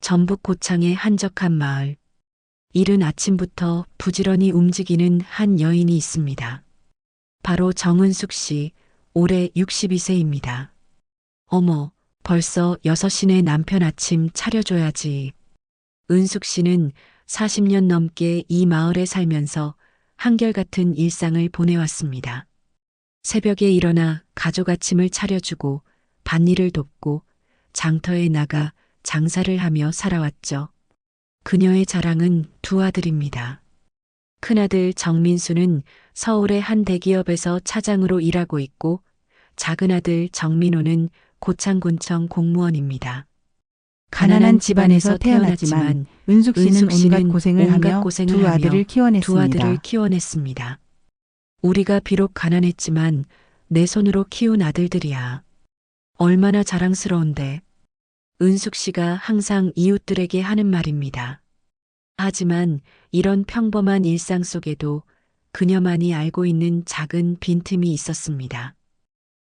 전북 고창의 한적한 마을. 이른 아침부터 부지런히 움직이는 한 여인이 있습니다. 바로 정은숙 씨, 올해 62세입니다. 어머, 벌써 6시네. 남편 아침 차려줘야지. 은숙 씨는 40년 넘게 이 마을에 살면서 한결같은 일상을 보내왔습니다. 새벽에 일어나 가족 아침을 차려주고 밭일을 돕고 장터에 나가 장사를 하며 살아왔죠. 그녀의 자랑은 두 아들입니다. 큰아들 정민수는 서울의 한 대기업에서 차장으로 일하고 있고 작은 아들 정민호는 고창군청 공무원입니다. 가난한 집안에서 태어났지만 은숙 씨는 온갖 은숙 고생을 씨는 하며 두 아들을 두 아들을 키워냈습니다. 키워냈습니다. 우리가 비록 가난했지만 내 손으로 키운 아들들이야. 얼마나 자랑스러운데. 은숙 씨가 항상 이웃들에게 하는 말입니다. 하지만 이런 평범한 일상 속에도 그녀만이 알고 있는 작은 빈틈이 있었습니다.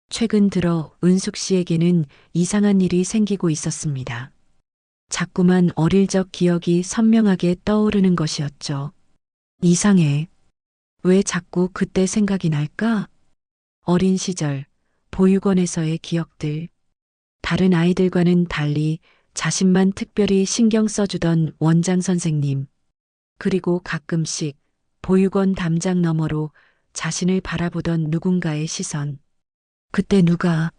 최근 들어 은숙 씨에게는 이상한 일이 생기고 있었습니다. 자꾸만 어릴 적 기억이 선명하게 떠오르는 것이었죠. 이상해. 왜 자꾸 그때 생각이 날까? 어린 시절, 보육원에서의 기억들. 다른 아이들과는 달리 자신만 특별히 신경 써주던 원장 선생님. 그리고 가끔씩 보육원 담장 너머로 자신을 바라보던 누군가의 시선. 그때 누가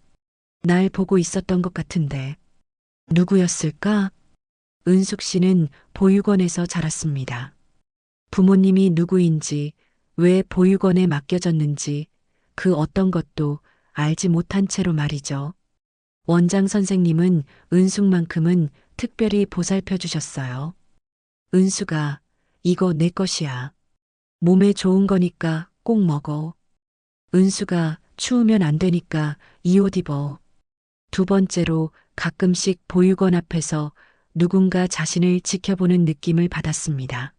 날 보고 있었던 것 같은데 누구였을까? 은숙 씨는 보육원에서 자랐습니다. 부모님이 누구인지, 왜 보육원에 맡겨졌는지 그 어떤 것도 알지 못한 채로 말이죠. 원장 선생님은 은숙만큼은 특별히 보살펴 주셨어요. 은숙아, 이거 내 것이야. 몸에 좋은 거니까 꼭 먹어. 은숙아, 추우면 안 되니까 이 옷 입어. 두 번째로 가끔씩 보육원 앞에서 누군가 자신을 지켜보는 느낌을 받았습니다.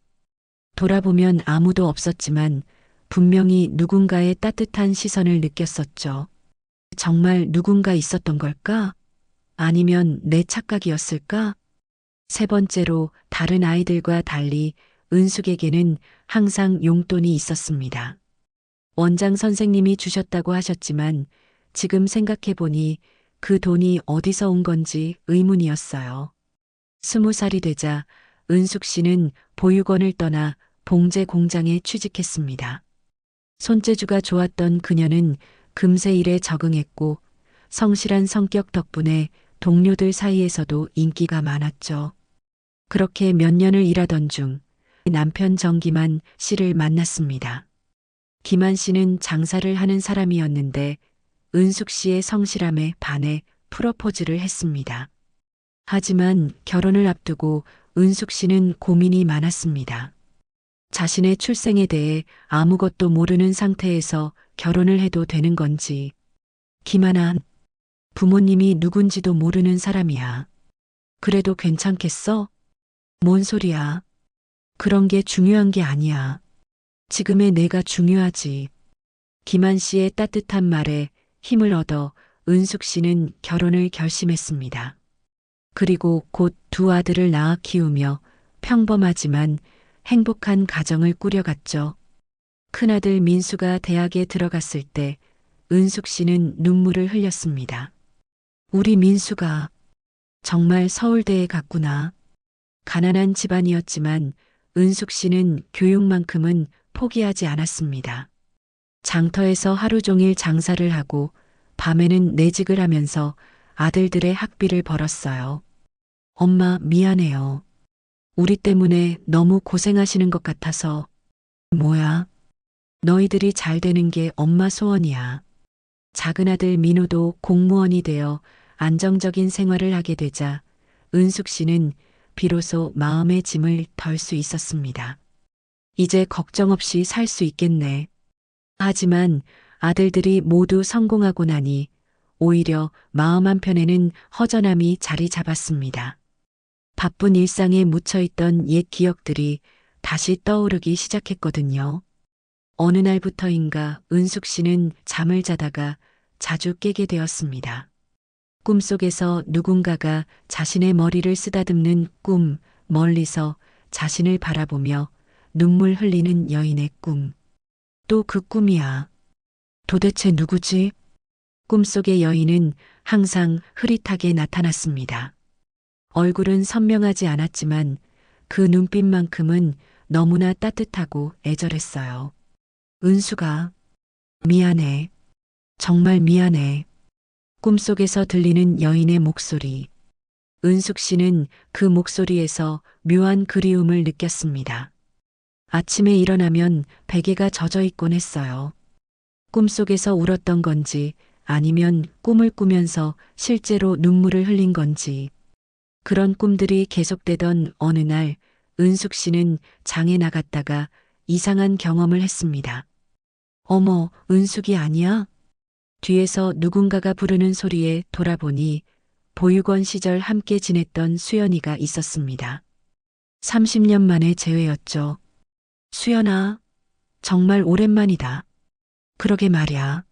돌아보면 아무도 없었지만 분명히 누군가의 따뜻한 시선을 느꼈었죠. 정말 누군가 있었던 걸까? 아니면 내 착각이었을까? 세 번째로 다른 아이들과 달리 은숙에게는 항상 용돈이 있었습니다. 원장 선생님이 주셨다고 하셨지만 지금 생각해보니 그 돈이 어디서 온 건지 의문이었어요. 20살이 되자 은숙 씨는 보육원을 떠나 봉제 공장에 취직했습니다. 손재주가 좋았던 그녀는 금세 일에 적응했고 성실한 성격 덕분에 동료들 사이에서도 인기가 많았죠. 그렇게 몇 년을 일하던 중 남편 정기만 씨를 만났습니다. 김한 씨는 장사를 하는 사람이었는데 은숙 씨의 성실함에 반해 프러포즈를 했습니다. 하지만 결혼을 앞두고 은숙 씨는 고민이 많았습니다. 자신의 출생에 대해 아무것도 모르는 상태에서 결혼을 해도 되는 건지. 김하나, 부모님이 누군지도 모르는 사람이야. 그래도 괜찮겠어? 뭔 소리야. 그런 게 중요한 게 아니야. 지금의 내가 중요하지. 김한 씨의 따뜻한 말에 힘을 얻어 은숙 씨는 결혼을 결심했습니다. 그리고 곧 두 아들을 낳아 키우며 평범하지만 행복한 가정을 꾸려갔죠. 큰아들 민수가 대학에 들어갔을 때 은숙 씨는 눈물을 흘렸습니다. 우리 민수가 정말 서울대에 갔구나. 가난한 집안이었지만 은숙 씨는 교육만큼은 포기하지 않았습니다. 장터에서 하루 종일 장사를 하고 밤에는 내직을 하면서 아들들의 학비를 벌었어요. 엄마, 미안해요. 우리 때문에 너무 고생하시는 것 같아서. 뭐야? 너희들이 잘 되는 게 엄마 소원이야. 작은 아들 민호도 공무원이 되어 안정적인 생활을 하게 되자 은숙 씨는 비로소 마음의 짐을 덜 수 있었습니다. 이제 걱정 없이 살 수 있겠네. 하지만 아들들이 모두 성공하고 나니 오히려 마음 한편에는 허전함이 자리 잡았습니다. 바쁜 일상에 묻혀있던 옛 기억들이 다시 떠오르기 시작했거든요. 어느 날부터인가 은숙 씨는 잠을 자다가 자주 깨게 되었습니다. 꿈속에서 누군가가 자신의 머리를 쓰다듬는 꿈, 멀리서 자신을 바라보며 눈물 흘리는 여인의 꿈. 또 그 꿈이야. 도대체 누구지? 꿈속의 여인은 항상 흐릿하게 나타났습니다. 얼굴은 선명하지 않았지만 그 눈빛만큼은 너무나 따뜻하고 애절했어요. 은수가, 미안해. 정말 미안해. 꿈속에서 들리는 여인의 목소리. 은숙 씨는 그 목소리에서 묘한 그리움을 느꼈습니다. 아침에 일어나면 베개가 젖어 있곤 했어요. 꿈속에서 울었던 건지 아니면 꿈을 꾸면서 실제로 눈물을 흘린 건지. 그런 꿈들이 계속되던 어느 날 은숙 씨는 장에 나갔다가 이상한 경험을 했습니다. 어머, 은숙이 아니야? 뒤에서 누군가가 부르는 소리에 돌아보니 보육원 시절 함께 지냈던 수연이가 있었습니다. 30년 만의 재회였죠. 수연아, 정말 오랜만이다. 그러게 말야.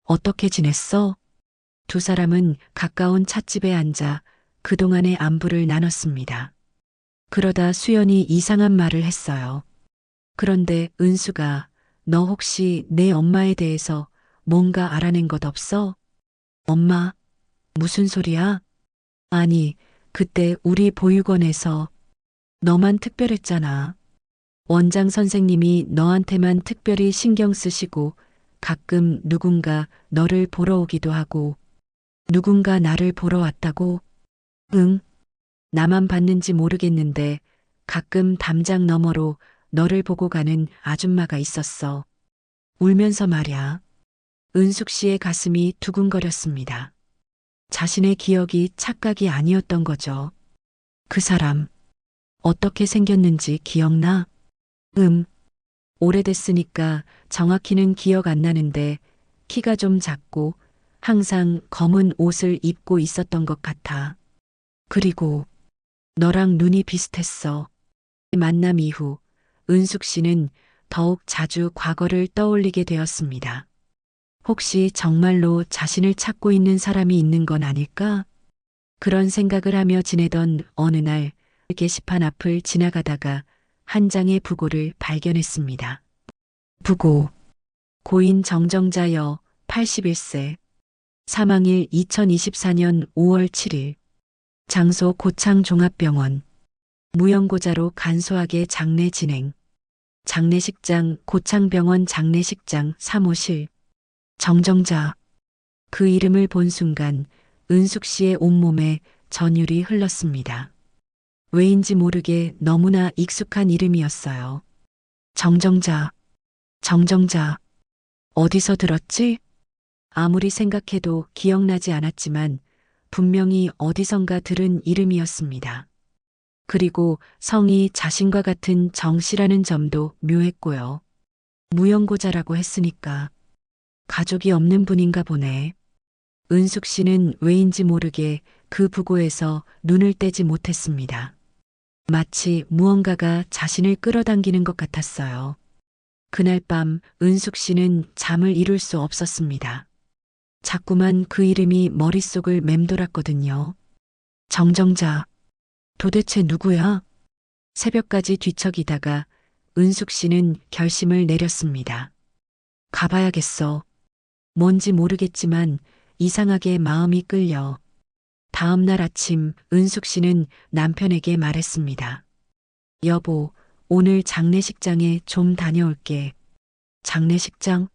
어떻게 지냈어? 두 사람은 가까운 찻집에 앉아 그동안의 안부를 나눴습니다. 그러다 수연이 이상한 말을 했어요. 그런데 은수가 너 혹시 내 엄마에 대해서 뭔가 알아낸 것 없어? 엄마, 무슨 소리야? 아니, 그때 우리 보육원에서 너만 특별했잖아. 원장 선생님이 너한테만 특별히 신경 쓰시고 가끔 누군가 너를 보러 오기도 하고 누군가 나를 보러 왔다고? 응, 나만 봤는지 모르겠는데 가끔 담장 너머로 너를 보고 가는 아줌마가 있었어. 울면서 말야. 은숙 씨의 가슴이 두근거렸습니다. 자신의 기억이 착각이 아니었던 거죠. 그 사람, 어떻게 생겼는지 기억나? 오래됐으니까 정확히는 기억 안 나는데 키가 좀 작고 항상 검은 옷을 입고 있었던 것 같아. 그리고 너랑 눈이 비슷했어. 만남 이후 은숙 씨는 더욱 자주 과거를 떠올리게 되었습니다. 혹시 정말로 자신을 찾고 있는 사람이 있는 건 아닐까? 그런 생각을 하며 지내던 어느 날 게시판 앞을 지나가다가 한 장의 부고를 발견했습니다. 부고. 고인 정정자여 81세. 사망일 2024년 5월 7일. 장소 고창종합병원. 무연고자로 간소하게 장례 진행. 장례식장 고창병원 장례식장 사무실. 정정자. 그 이름을 본 순간 은숙 씨의 온몸에 전율이 흘렀습니다. 왜인지 모르게 너무나 익숙한 이름이었어요. 정정자. 정정자. 어디서 들었지? 아무리 생각해도 기억나지 않았지만 분명히 어디선가 들은 이름이었습니다. 그리고 성이 자신과 같은 정씨라는 점도 묘했고요. 무연고자라고 했으니까 가족이 없는 분인가 보네. 은숙 씨는 왜인지 모르게 그 부고에서 눈을 떼지 못했습니다. 마치 무언가가 자신을 끌어당기는 것 같았어요. 그날 밤 은숙 씨는 잠을 이룰 수 없었습니다. 자꾸만 그 이름이 머릿속을 맴돌았거든요. 정정자. 도대체 누구야? 새벽까지 뒤척이다가 은숙 씨는 결심을 내렸습니다. 가봐야겠어. 뭔지 모르겠지만 이상하게 마음이 끌려. 다음 날 아침 은숙 씨는 남편에게 말했습니다. 여보, 오늘 장례식장에 좀 다녀올게. 장례식장?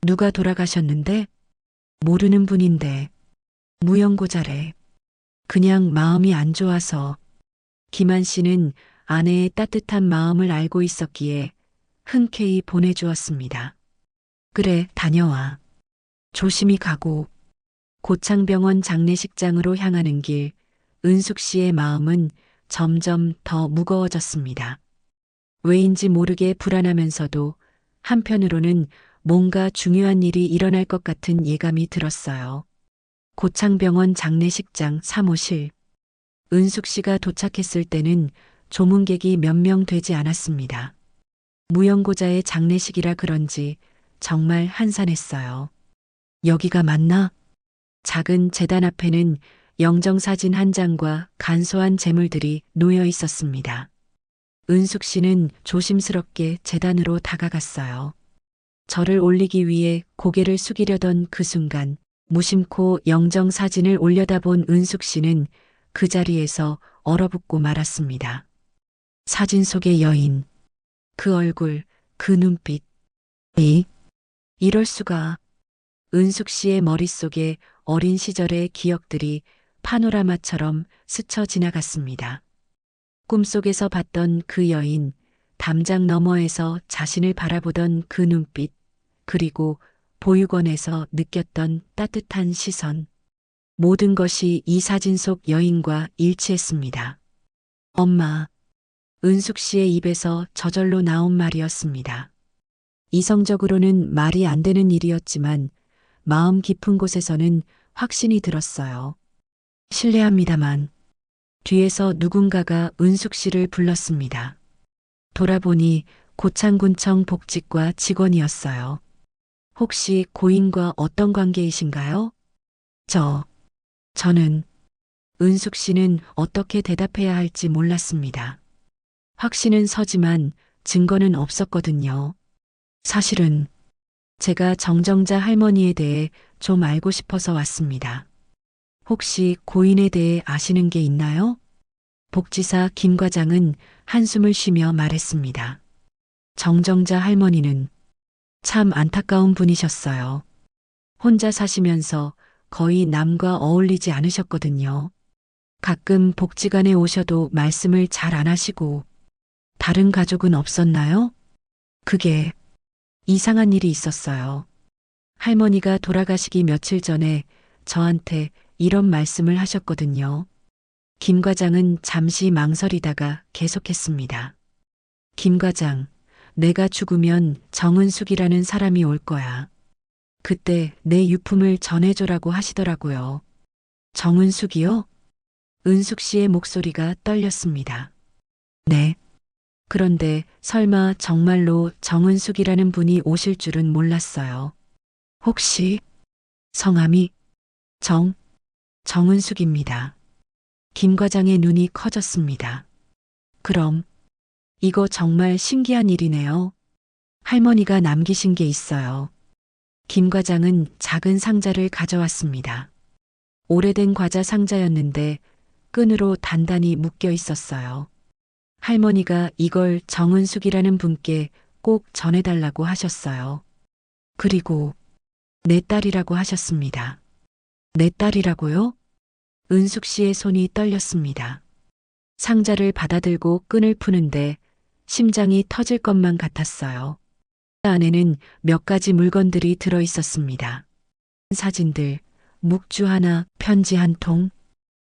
누가 돌아가셨는데? 모르는 분인데. 무연고자래. 그냥 마음이 안 좋아서. 김한 씨는 아내의 따뜻한 마음을 알고 있었기에 흔쾌히 보내주었습니다. 그래, 다녀와. 조심히 가고. 고창병원 장례식장으로 향하는 길, 은숙 씨의 마음은 점점 더 무거워졌습니다. 왜인지 모르게 불안하면서도 한편으로는 뭔가 중요한 일이 일어날 것 같은 예감이 들었어요. 고창병원 장례식장 사무실. 은숙 씨가 도착했을 때는 조문객이 몇 명 되지 않았습니다. 무연고자의 장례식이라 그런지 정말 한산했어요. 여기가 맞나? 작은 제단 앞에는 영정사진 한 장과 간소한 재물들이 놓여 있었습니다. 은숙 씨는 조심스럽게 제단으로 다가갔어요. 절을 올리기 위해 고개를 숙이려던 그 순간 무심코 영정사진을 올려다본 은숙 씨는 그 자리에서 얼어붙고 말았습니다. 사진 속의 여인, 그 얼굴, 그 눈빛. 이럴 수가. 은숙 씨의 머릿속에 어린 시절의 기억들이 파노라마처럼 스쳐 지나갔습니다. 꿈속에서 봤던 그 여인, 담장 너머에서 자신을 바라보던 그 눈빛, 그리고 보육원에서 느꼈던 따뜻한 시선. 모든 것이 이 사진 속 여인과 일치했습니다. 엄마. 은숙 씨의 입에서 저절로 나온 말이었습니다. 이성적으로는 말이 안 되는 일이었지만 마음 깊은 곳에서는 확신이 들었어요. 실례합니다만. 뒤에서 누군가가 은숙 씨를 불렀습니다. 돌아보니 고창군청 복직과 직원이었어요. 혹시 고인과 어떤 관계이신가요? 저는 은숙 씨는 어떻게 대답해야 할지 몰랐습니다. 확신은 서지만 증거는 없었거든요. 사실은 제가 정정자 할머니에 대해 좀 알고 싶어서 왔습니다. 혹시 고인에 대해 아시는 게 있나요? 복지사 김 과장은 한숨을 쉬며 말했습니다. 정정자 할머니는 참 안타까운 분이셨어요. 혼자 사시면서 거의 남과 어울리지 않으셨거든요. 가끔 복지관에 오셔도 말씀을 잘 안 하시고 다른 가족은 없었나요? 그게 이상한 일이 있었어요. 할머니가 돌아가시기 며칠 전에 저한테 이런 말씀을 하셨거든요. 김 과장은 잠시 망설이다가 계속했습니다. 김 과장, 내가 죽으면 정은숙이라는 사람이 올 거야. 그때 내 유품을 전해줘라고 하시더라고요. 정은숙이요? 은숙 씨의 목소리가 떨렸습니다. 네. 그런데 설마 정말로 정은숙이라는 분이 오실 줄은 몰랐어요. 혹시 성함이 정은숙입니다. 김 과장의 눈이 커졌습니다. 그럼 이거 정말 신기한 일이네요. 할머니가 남기신 게 있어요. 김 과장은 작은 상자를 가져왔습니다. 오래된 과자 상자였는데 끈으로 단단히 묶여 있었어요. 할머니가 이걸 정은숙이라는 분께 꼭 전해달라고 하셨어요. 그리고 내 딸이라고 하셨습니다. 내 딸이라고요? 은숙 씨의 손이 떨렸습니다. 상자를 받아들고 끈을 푸는데 심장이 터질 것만 같았어요. 안에는 몇 가지 물건들이 들어 있었습니다. 사진들, 묵주 하나, 편지 한 통.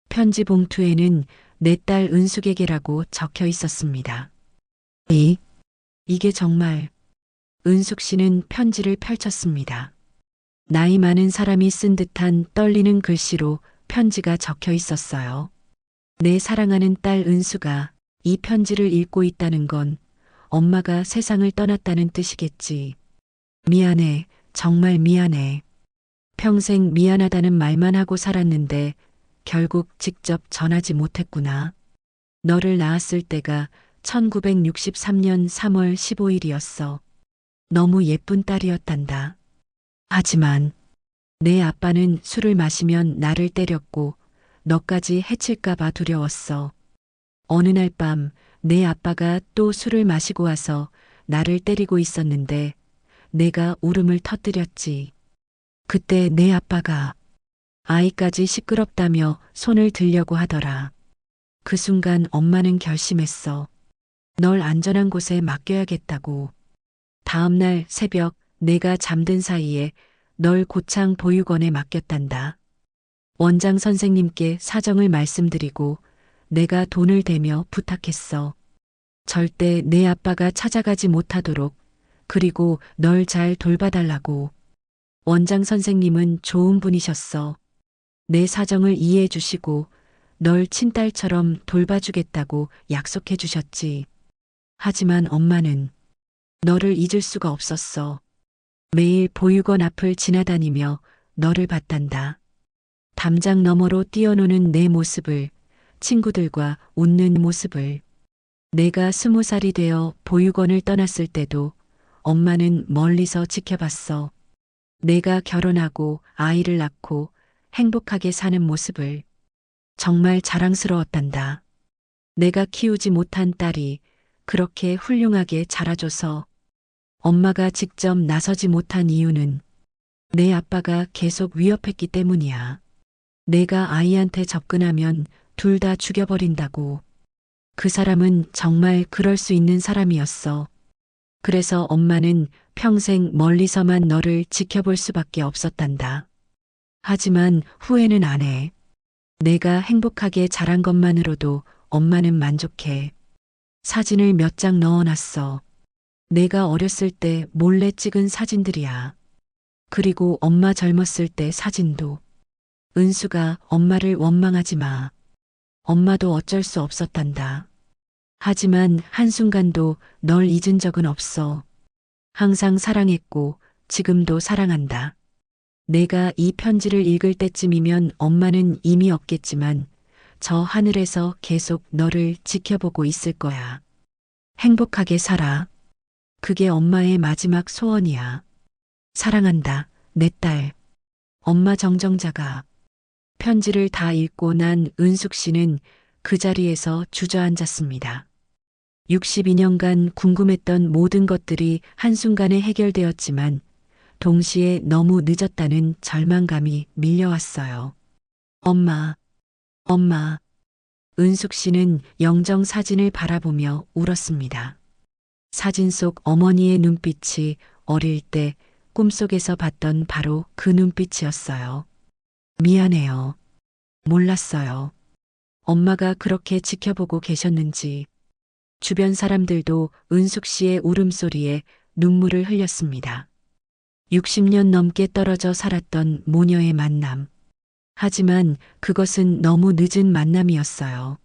편지 봉투에는 내 딸 은숙에게라고 적혀 있었습니다. 이게 정말. 은숙 씨는 편지를 펼쳤습니다. 나이 많은 사람이 쓴 듯한 떨리는 글씨로 편지가 적혀 있었어요. 내 사랑하는 딸 은수가 이 편지를 읽고 있다는 건 엄마가 세상을 떠났다는 뜻이겠지. 미안해, 정말 미안해. 평생 미안하다는 말만 하고 살았는데 결국 직접 전하지 못했구나. 너를 낳았을 때가 1963년 3월 15일이었어. 너무 예쁜 딸이었단다. 하지만 내 아빠는 술을 마시면 나를 때렸고 너까지 해칠까봐 두려웠어. 어느 날 밤 내 아빠가 또 술을 마시고 와서 나를 때리고 있었는데 내가 울음을 터뜨렸지. 그때 내 아빠가 아이까지 시끄럽다며 손을 들려고 하더라. 그 순간 엄마는 결심했어. 널 안전한 곳에 맡겨야겠다고. 다음 날 새벽 내가 잠든 사이에 널 고창 보육원에 맡겼단다. 원장 선생님께 사정을 말씀드리고 내가 돈을 대며 부탁했어. 절대 내 아빠가 찾아가지 못하도록, 그리고 널 잘 돌봐달라고. 원장 선생님은 좋은 분이셨어. 내 사정을 이해해 주시고 널 친딸처럼 돌봐주겠다고 약속해 주셨지. 하지만 엄마는 너를 잊을 수가 없었어. 매일 보육원 앞을 지나다니며 너를 봤단다. 담장 너머로 뛰어노는 내 모습을, 친구들과 웃는 모습을. 내가 20살이 되어 보육원을 떠났을 때도 엄마는 멀리서 지켜봤어. 내가 결혼하고 아이를 낳고 행복하게 사는 모습을. 정말 자랑스러웠단다. 내가 키우지 못한 딸이 그렇게 훌륭하게 자라줘서. 엄마가 직접 나서지 못한 이유는 내 아빠가 계속 위협했기 때문이야. 내가 아이한테 접근하면 둘 다 죽여버린다고. 그 사람은 정말 그럴 수 있는 사람이었어. 그래서 엄마는 평생 멀리서만 너를 지켜볼 수밖에 없었단다. 하지만 후회는 안 해. 내가 행복하게 자란 것만으로도 엄마는 만족해. 사진을 몇 장 넣어놨어. 내가 어렸을 때 몰래 찍은 사진들이야. 그리고 엄마 젊었을 때 사진도. 은수가 엄마를 원망하지 마. 엄마도 어쩔 수 없었단다. 하지만 한순간도 널 잊은 적은 없어. 항상 사랑했고 지금도 사랑한다. 내가 이 편지를 읽을 때쯤이면 엄마는 이미 없겠지만 저 하늘에서 계속 너를 지켜보고 있을 거야. 행복하게 살아. 그게 엄마의 마지막 소원이야. 사랑한다, 내 딸. 엄마 정정자가. 편지를 다 읽고 난 은숙 씨는 그 자리에서 주저앉았습니다. 62년간 궁금했던 모든 것들이 한순간에 해결되었지만 동시에 너무 늦었다는 절망감이 밀려왔어요. 엄마, 엄마. 은숙 씨는 영정 사진을 바라보며 울었습니다. 사진 속 어머니의 눈빛이 어릴 때 꿈속에서 봤던 바로 그 눈빛이었어요. 미안해요. 몰랐어요. 엄마가 그렇게 지켜보고 계셨는지. 주변 사람들도 은숙 씨의 울음소리에 눈물을 흘렸습니다. 60년 넘게 떨어져 살았던 모녀의 만남. 하지만 그것은 너무 늦은 만남이었어요.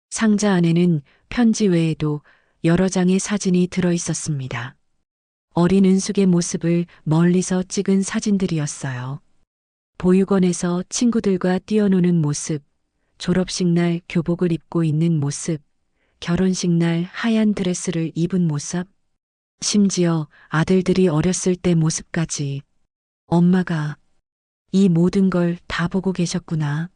상자 안에는 편지 외에도 여러 장의 사진이 들어 있었습니다. 어린 은숙의 모습을 멀리서 찍은 사진들이었어요. 보육원에서 친구들과 뛰어노는 모습, 졸업식 날 교복을 입고 있는 모습, 결혼식 날 하얀 드레스를 입은 모습, 심지어 아들들이 어렸을 때 모습까지. 엄마가 이 모든 걸 다 보고 계셨구나.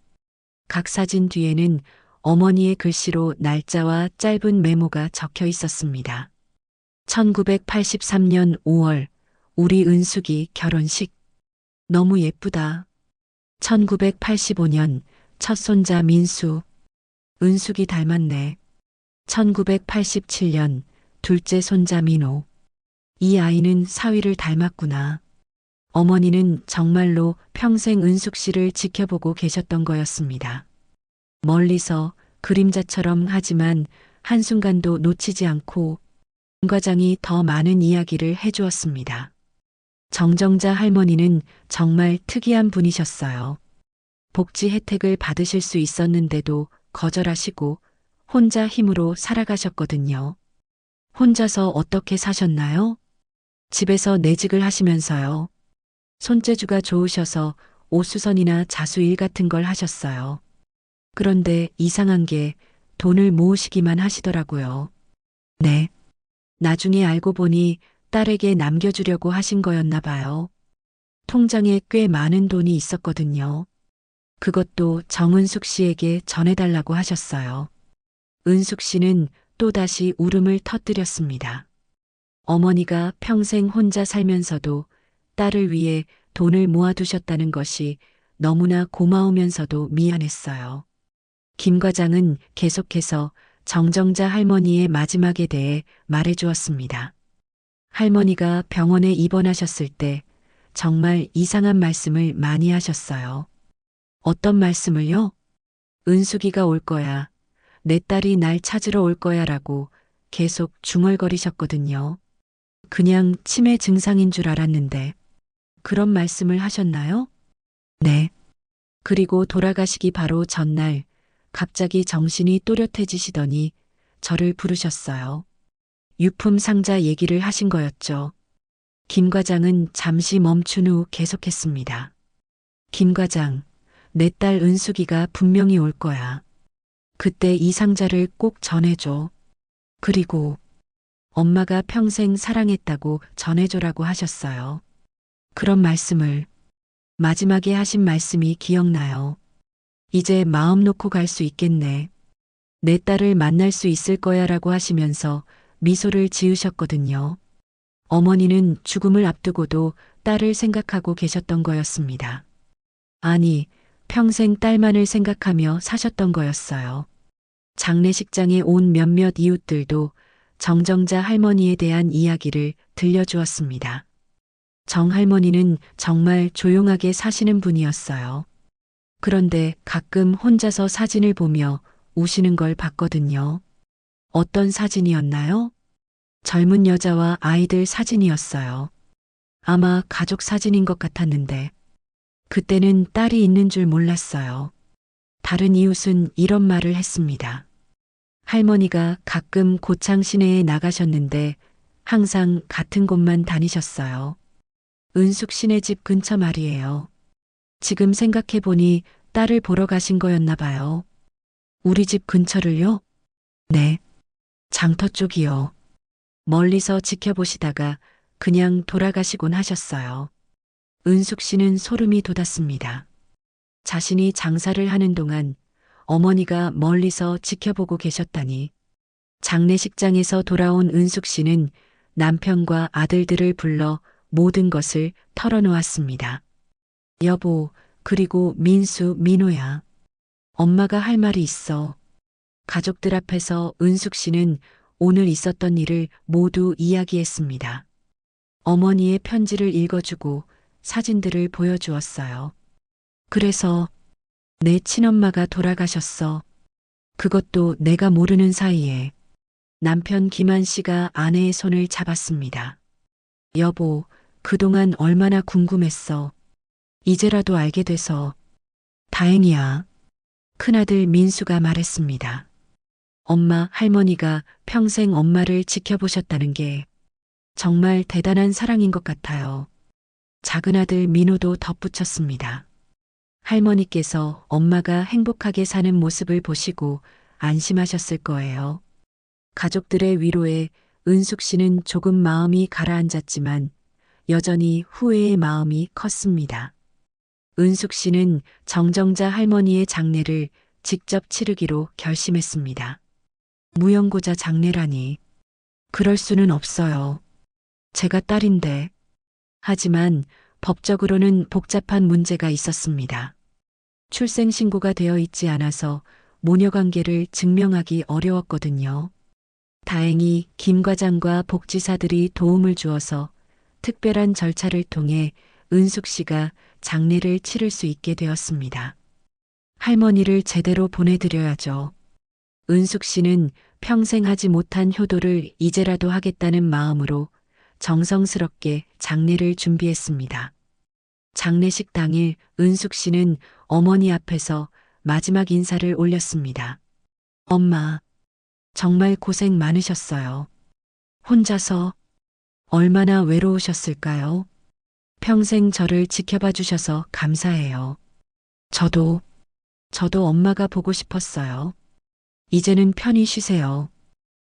각 사진 뒤에는 어머니의 글씨로 날짜와 짧은 메모가 적혀 있었습니다. 1983년 5월, 우리 은숙이 결혼식. 너무 예쁘다. 1985년, 첫 손자 민수. 은숙이 닮았네. 1987년, 둘째 손자 민호. 이 아이는 사위를 닮았구나. 어머니는 정말로 평생 은숙 씨를 지켜보고 계셨던 거였습니다. 멀리서 그림자처럼 하지만 한순간도 놓치지 않고 김 과장이 더 많은 이야기를 해주었습니다. 정정자 할머니는 정말 특이한 분이셨어요. 복지 혜택을 받으실 수 있었는데도 거절하시고 혼자 힘으로 살아가셨거든요. 혼자서 어떻게 사셨나요? 집에서 내직을 하시면서요. 손재주가 좋으셔서 옷수선이나 자수일 같은 걸 하셨어요. 그런데 이상한 게 돈을 모으시기만 하시더라고요. 네. 나중에 알고 보니 딸에게 남겨주려고 하신 거였나 봐요. 통장에 꽤 많은 돈이 있었거든요. 그것도 정은숙 씨에게 전해달라고 하셨어요. 은숙 씨는 또다시 울음을 터뜨렸습니다. 어머니가 평생 혼자 살면서도 딸을 위해 돈을 모아두셨다는 것이 너무나 고마우면서도 미안했어요. 김 과장은 계속해서 정정자 할머니의 마지막에 대해 말해주었습니다. 할머니가 병원에 입원하셨을 때 정말 이상한 말씀을 많이 하셨어요. 어떤 말씀을요? 은숙이가 올 거야. 내 딸이 날 찾으러 올 거야 라고 계속 중얼거리셨거든요. 그냥 치매 증상인 줄 알았는데 그런 말씀을 하셨나요? 네. 그리고 돌아가시기 바로 전날 갑자기 정신이 또렷해지시더니 저를 부르셨어요. 유품 상자 얘기를 하신 거였죠. 김 과장은 잠시 멈춘 후 계속했습니다. 김 과장, 내 딸 은숙이가 분명히 올 거야. 그때 이 상자를 꼭 전해줘. 그리고 엄마가 평생 사랑했다고 전해줘라고 하셨어요. 그런 말씀을 마지막에 하신 말씀이 기억나요. 이제 마음 놓고 갈 수 있겠네. 내 딸을 만날 수 있을 거야 라고 하시면서 미소를 지으셨거든요. 어머니는 죽음을 앞두고도 딸을 생각하고 계셨던 거였습니다. 아니, 평생 딸만을 생각하며 사셨던 거였어요. 장례식장에 온 몇몇 이웃들도 정정자 할머니에 대한 이야기를 들려주었습니다. 정 할머니는 정말 조용하게 사시는 분이었어요. 그런데 가끔 혼자서 사진을 보며 우시는 걸 봤거든요. 어떤 사진이었나요? 젊은 여자와 아이들 사진이었어요. 아마 가족 사진인 것 같았는데 그때는 딸이 있는 줄 몰랐어요. 다른 이웃은 이런 말을 했습니다. 할머니가 가끔 고창 시내에 나가셨는데 항상 같은 곳만 다니셨어요. 은숙 씨네 집 근처 말이에요. 지금 생각해보니 딸을 보러 가신 거였나 봐요. 우리 집 근처를요? 네. 장터 쪽이요. 멀리서 지켜보시다가 그냥 돌아가시곤 하셨어요. 은숙 씨는 소름이 돋았습니다. 자신이 장사를 하는 동안 어머니가 멀리서 지켜보고 계셨다니. 장례식장에서 돌아온 은숙 씨는 남편과 아들들을 불러 모든 것을 털어놓았습니다. 여보, 그리고 민수, 민호야. 엄마가 할 말이 있어. 가족들 앞에서 은숙 씨는 오늘 있었던 일을 모두 이야기했습니다. 어머니의 편지를 읽어주고 사진들을 보여주었어요. 그래서 내 친엄마가 돌아가셨어. 그것도 내가 모르는 사이에. 남편 김한 씨가 아내의 손을 잡았습니다. 여보, 그동안 얼마나 궁금했어. 이제라도 알게 돼서 다행이야. 큰아들 민수가 말했습니다. 엄마, 할머니가 평생 엄마를 지켜보셨다는 게 정말 대단한 사랑인 것 같아요. 작은아들 민호도 덧붙였습니다. 할머니께서 엄마가 행복하게 사는 모습을 보시고 안심하셨을 거예요. 가족들의 위로에 은숙 씨는 조금 마음이 가라앉았지만 여전히 후회의 마음이 컸습니다. 은숙 씨는 정정자 할머니의 장례를 직접 치르기로 결심했습니다. 무용고자 장례라니. 그럴 수는 없어요. 제가 딸인데. 하지만 법적으로는 복잡한 문제가 있었습니다. 출생신고가 되어 있지 않아서 모녀관계를 증명하기 어려웠거든요. 다행히 김 과장과 복지사들이 도움을 주어서 특별한 절차를 통해 은숙 씨가 장례를 치를 수 있게 되었습니다. 할머니를 제대로 보내드려야죠. 은숙 씨는 평생 하지 못한 효도를 이제라도 하겠다는 마음으로 정성스럽게 장례를 준비했습니다. 장례식 당일 은숙 씨는 어머니 앞에서 마지막 인사를 올렸습니다. 엄마, 정말 고생 많으셨어요. 혼자서 얼마나 외로우셨을까요? 평생 저를 지켜봐 주셔서 감사해요. 저도 엄마가 보고 싶었어요. 이제는 편히 쉬세요.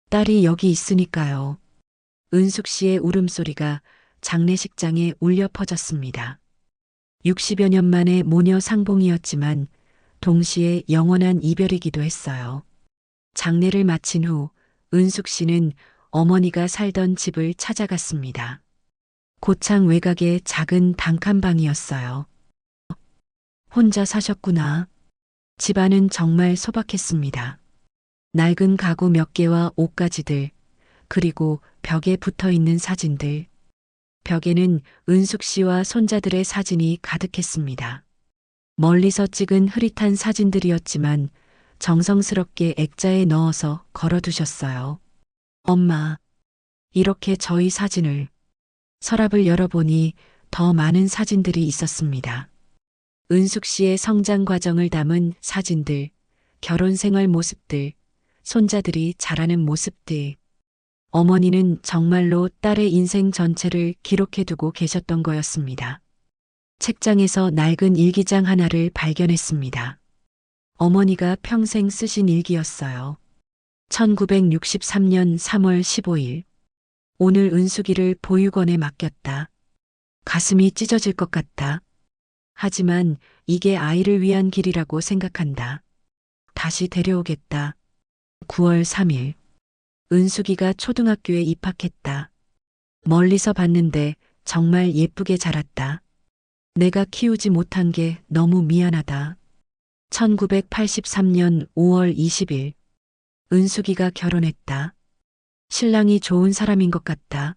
딸이 여기 있으니까요. 은숙 씨의 울음소리가 장례식장에 울려 퍼졌습니다. 60여 년 만에 모녀 상봉이었지만 동시에 영원한 이별이기도 했어요. 장례를 마친 후 은숙 씨는 어머니가 살던 집을 찾아갔습니다. 고창 외곽의 작은 단칸방이었어요. 혼자 사셨구나. 집안은 정말 소박했습니다. 낡은 가구 몇 개와 옷가지들, 그리고 벽에 붙어 있는 사진들. 벽에는 은숙 씨와 손자들의 사진이 가득했습니다. 멀리서 찍은 흐릿한 사진들이었지만 정성스럽게 액자에 넣어서 걸어두셨어요. 엄마, 이렇게 저희 사진을. 서랍을 열어보니 더 많은 사진들이 있었습니다. 은숙 씨의 성장 과정을 담은 사진들, 결혼 생활 모습들, 손자들이 자라는 모습들. 어머니는 정말로 딸의 인생 전체를 기록해두고 계셨던 거였습니다. 책장에서 낡은 일기장 하나를 발견했습니다. 어머니가 평생 쓰신 일기였어요. 1963년 3월 15일. 오늘 은숙이를 보육원에 맡겼다. 가슴이 찢어질 것 같다. 하지만 이게 아이를 위한 길이라고 생각한다. 다시 데려오겠다. 9월 3일. 은숙이가 초등학교에 입학했다. 멀리서 봤는데 정말 예쁘게 자랐다. 내가 키우지 못한 게 너무 미안하다. 1983년 5월 20일. 은숙이가 결혼했다. 신랑이 좋은 사람인 것 같다.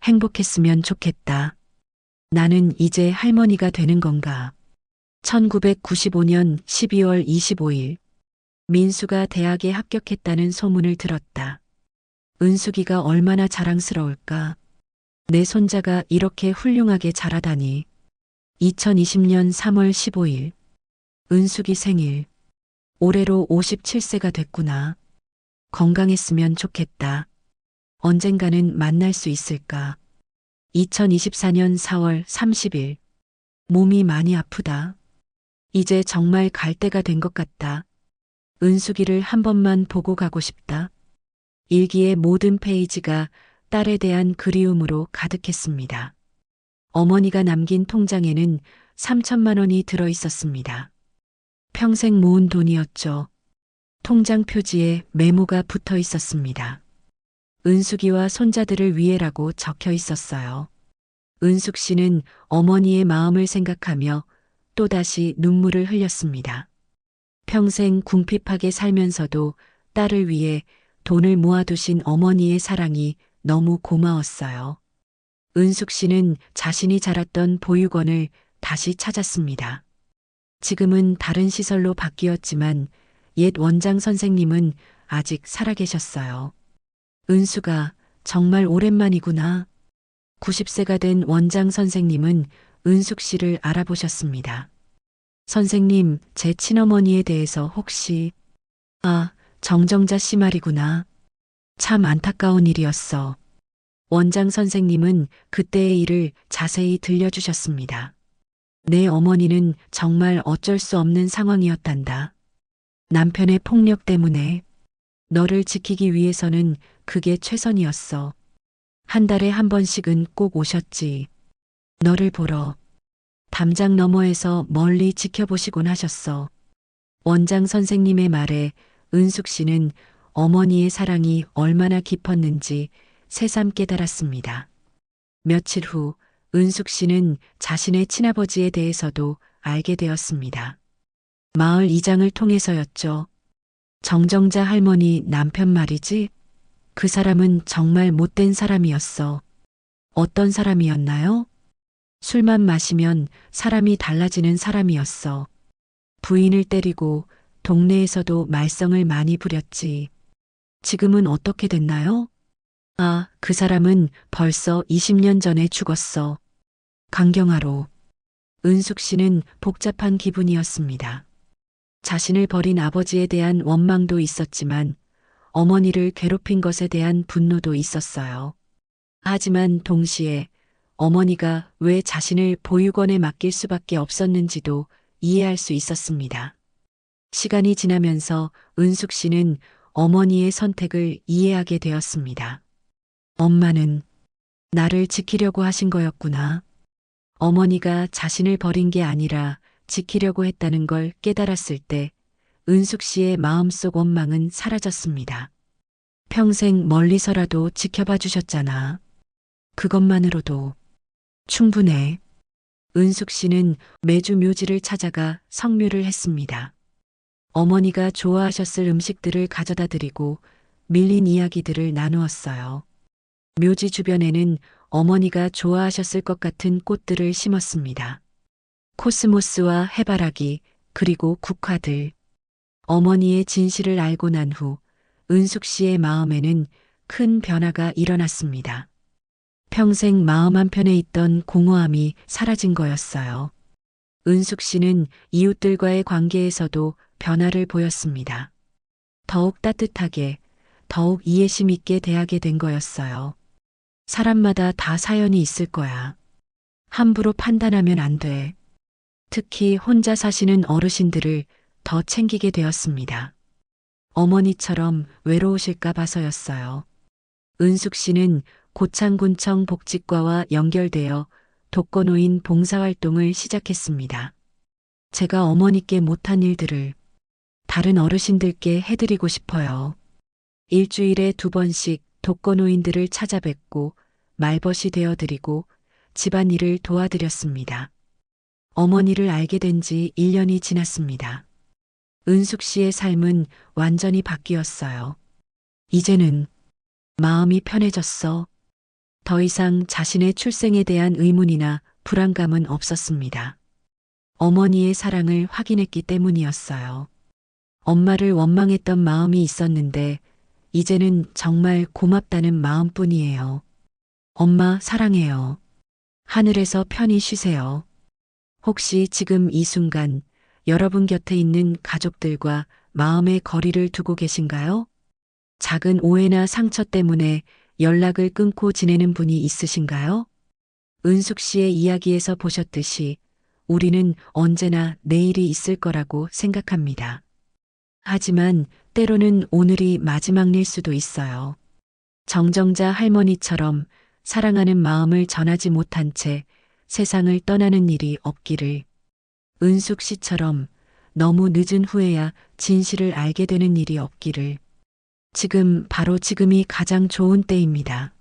행복했으면 좋겠다. 나는 이제 할머니가 되는 건가? 1995년 12월 25일. 민수가 대학에 합격했다는 소문을 들었다. 은숙이가 얼마나 자랑스러울까? 내 손자가 이렇게 훌륭하게 자라다니. 2020년 3월 15일. 은숙이 생일. 올해로 57세가 됐구나. 건강했으면 좋겠다. 언젠가는 만날 수 있을까? 2024년 4월 30일. 몸이 많이 아프다. 이제 정말 갈 때가 된 것 같다. 은숙이를 한 번만 보고 가고 싶다. 일기의 모든 페이지가 딸에 대한 그리움으로 가득했습니다. 어머니가 남긴 통장에는 3천만 원이 들어 있었습니다. 평생 모은 돈이었죠. 통장 표지에 메모가 붙어 있었습니다. 은숙이와 손자들을 위해라고 적혀 있었어요. 은숙 씨는 어머니의 마음을 생각하며 또다시 눈물을 흘렸습니다. 평생 궁핍하게 살면서도 딸을 위해 돈을 모아두신 어머니의 사랑이 너무 고마웠어요. 은숙 씨는 자신이 자랐던 보육원을 다시 찾았습니다. 지금은 다른 시설로 바뀌었지만 옛 원장 선생님은 아직 살아계셨어요. 은수가 정말 오랜만이구나. 90세가 된 원장 선생님은 은숙 씨를 알아보셨습니다. 선생님, 제 친어머니에 대해서 혹시... 정정자 씨 말이구나. 참 안타까운 일이었어. 원장 선생님은 그때의 일을 자세히 들려주셨습니다. 내 어머니는 정말 어쩔 수 없는 상황이었단다. 남편의 폭력 때문에 너를 지키기 위해서는 그게 최선이었어. 한 달에 한 번씩은 꼭 오셨지. 너를 보러. 담장 너머에서 멀리 지켜보시곤 하셨어. 원장 선생님의 말에 은숙 씨는 어머니의 사랑이 얼마나 깊었는지 새삼 깨달았습니다. 며칠 후 은숙 씨는 자신의 친아버지에 대해서도 알게 되었습니다. 마을 이장을 통해서였죠. 정정자 할머니 남편 말이지? 그 사람은 정말 못된 사람이었어. 어떤 사람이었나요? 술만 마시면 사람이 달라지는 사람이었어. 부인을 때리고 동네에서도 말썽을 많이 부렸지. 지금은 어떻게 됐나요? 그 사람은 벌써 20년 전에 죽었어. 강경화로. 은숙 씨는 복잡한 기분이었습니다. 자신을 버린 아버지에 대한 원망도 있었지만 어머니를 괴롭힌 것에 대한 분노도 있었어요. 하지만 동시에 어머니가 왜 자신을 보육원에 맡길 수밖에 없었는지도 이해할 수 있었습니다. 시간이 지나면서 은숙 씨는 어머니의 선택을 이해하게 되었습니다. 엄마는 나를 지키려고 하신 거였구나. 어머니가 자신을 버린 게 아니라 지키려고 했다는 걸 깨달았을 때 은숙 씨의 마음속 원망은 사라졌습니다. 평생 멀리서라도 지켜봐 주셨잖아. 그것만으로도 충분해. 은숙 씨는 매주 묘지를 찾아가 성묘를 했습니다. 어머니가 좋아하셨을 음식들을 가져다 드리고 밀린 이야기들을 나누었어요. 묘지 주변에는 어머니가 좋아하셨을 것 같은 꽃들을 심었습니다. 코스모스와 해바라기, 그리고 국화들. 어머니의 진실을 알고 난 후 은숙 씨의 마음에는 큰 변화가 일어났습니다. 평생 마음 한편에 있던 공허함이 사라진 거였어요. 은숙 씨는 이웃들과의 관계에서도 변화를 보였습니다. 더욱 따뜻하게, 더욱 이해심 있게 대하게 된 거였어요. 사람마다 다 사연이 있을 거야. 함부로 판단하면 안 돼. 특히 혼자 사시는 어르신들을 더 챙기게 되었습니다. 어머니처럼 외로우실까 봐서였어요. 은숙 씨는 고창군청 복지과와 연결되어 독거노인 봉사활동을 시작했습니다. 제가 어머니께 못한 일들을 다른 어르신들께 해드리고 싶어요. 일주일에 2번씩 독거노인들을 찾아뵙고 말벗이 되어드리고 집안일을 도와드렸습니다. 어머니를 알게 된 지 1년이 지났습니다. 은숙 씨의 삶은 완전히 바뀌었어요. 이제는 마음이 편해졌어. 더 이상 자신의 출생에 대한 의문이나 불안감은 없었습니다. 어머니의 사랑을 확인했기 때문이었어요. 엄마를 원망했던 마음이 있었는데 이제는 정말 고맙다는 마음뿐이에요. 엄마 사랑해요. 하늘에서 편히 쉬세요. 혹시 지금 이 순간 여러분 곁에 있는 가족들과 마음의 거리를 두고 계신가요? 작은 오해나 상처 때문에 연락을 끊고 지내는 분이 있으신가요? 은숙 씨의 이야기에서 보셨듯이 우리는 언제나 내일이 있을 거라고 생각합니다. 하지만 때로는 오늘이 마지막일 수도 있어요. 정정자 할머니처럼 사랑하는 마음을 전하지 못한 채 세상을 떠나는 일이 없기를. 은숙 씨처럼 너무 늦은 후에야 진실을 알게 되는 일이 없기를. 지금 바로 지금이 가장 좋은 때입니다.